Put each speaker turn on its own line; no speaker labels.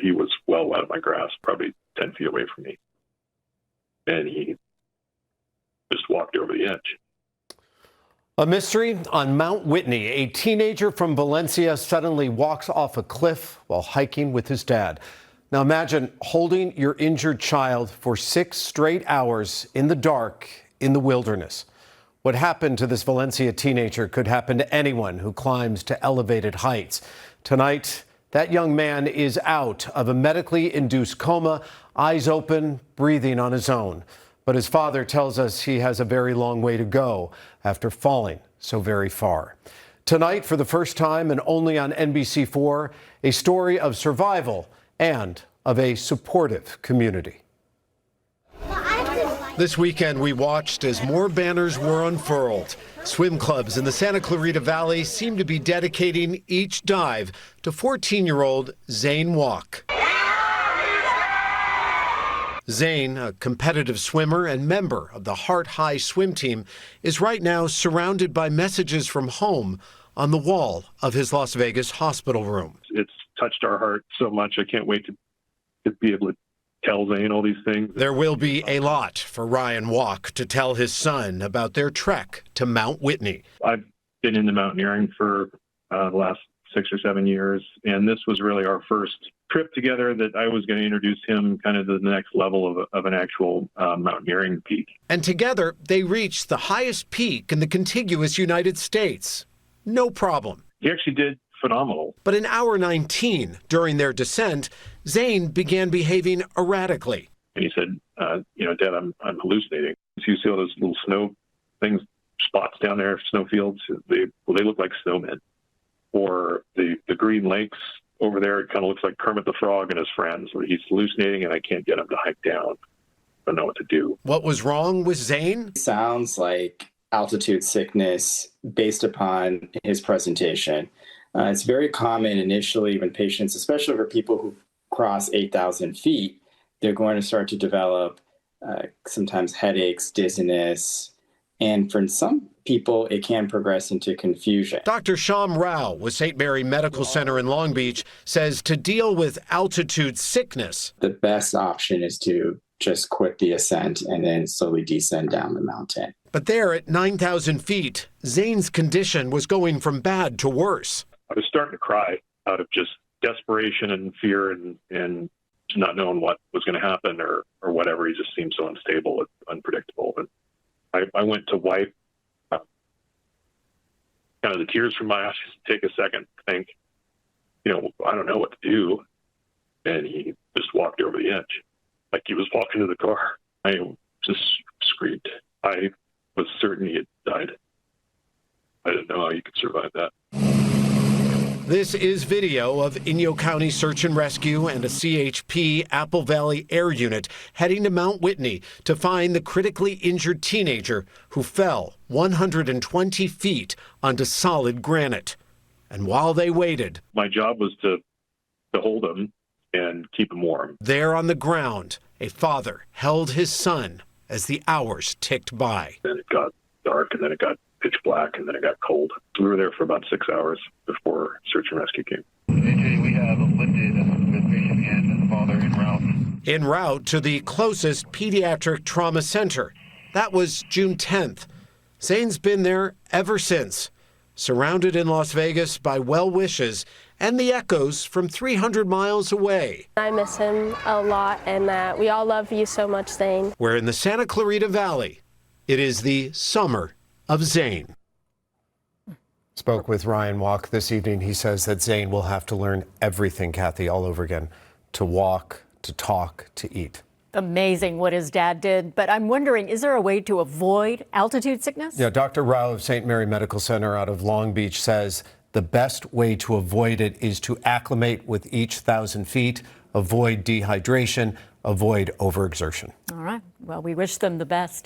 he was well out of my grasp, probably 10 feet away from me. And he just walked over the edge.
A mystery on Mount Whitney. A teenager from Valencia suddenly walks off a cliff while hiking with his dad. Now imagine holding your injured child for 6 straight hours in the dark in the wilderness. What happened to this Valencia teenager could happen to anyone who climbs to elevated heights. Tonight, that young man is out of a medically induced coma, eyes open, breathing on his own. But his father tells us he has a very long way to go after falling so very far. Tonight, for the first time and only on NBC4, a story of survival and of a supportive community. This weekend, we watched as more banners were unfurled. Swim clubs in the Santa Clarita Valley seem to be dedicating each dive to 14-year-old Zane Walk. Zane, a competitive swimmer and member of the Heart High swim team, is right now surrounded by messages from home on the wall of his Las Vegas hospital room.
It's touched our heart so much. I can't wait to be able to tell Zane all these things.
There will be a lot for Ryan Walk to tell his son about their trek to Mount Whitney.
I've been into mountaineering for the last 6 or 7 years, and this was really our first trip together that I was going to introduce him kind of to the next level of an actual mountaineering peak.
And together, they reached the highest peak in the contiguous United States. No problem.
He actually did phenomenal.
But in hour 19, during their descent, Zane began behaving erratically.
And he said, Dad, I'm hallucinating. So you see all those little snow things, spots down there, snow fields, they look like snowmen. Or the Green Lakes over there, it kind of looks like Kermit the Frog and his friends, where he's hallucinating and I can't get him to hike down. I don't know what to do.
What was wrong with Zane?
Sounds like altitude sickness based upon his presentation. It's very common initially when patients, especially for people who cross 8,000 feet, they're going to start to develop sometimes headaches, dizziness, and for some people, it can progress into confusion.
Dr. Shyam Rao with St. Mary Medical Center in Long Beach says to deal with altitude sickness,
the best option is to just quit the ascent and then slowly descend down the mountain.
But there at 9,000 feet, Zane's condition was going from bad to worse.
I was starting to cry out of just desperation and fear and not knowing what was going to happen or whatever. He just seemed so unstable and unpredictable. And I went to wipe kind of the tears from my eyes, take a second, think, I don't know what to do. And he just walked over the edge like he was walking to the car. I just screamed. I was certain he had died. I didn't know how you could survive that.
This is video of Inyo County Search and Rescue and a CHP Apple Valley Air Unit heading to Mount Whitney to find the critically injured teenager who fell 120 feet onto solid granite. And while they waited,
my job was to hold him and keep him warm.
There on the ground, a father held his son as the hours ticked by.
Then it got dark, and then it got pitch black, and then it got cold. We were there for about 6 hours before search and rescue came.
AJ, we have lifted with patient and father en route.
En route to the closest pediatric trauma center. That was June 10th. Zane's been there ever since, surrounded in Las Vegas by well wishes and the echoes from 300 miles away.
I miss him a lot, and we all love you so much, Zane.
Where in the Santa Clarita Valley, it is the summer of Zane. Spoke with Ryan Walk this evening. He says that Zane will have to learn everything, Kathy, all over again, to walk, to talk, to eat.
Amazing what his dad did. But I'm wondering, is there a way to avoid altitude sickness?
Yeah, Dr. Rao of St. Mary Medical Center out of Long Beach says the best way to avoid it is to acclimate with each 1,000 feet, avoid dehydration, avoid overexertion.
All right. Well, we wish them the best.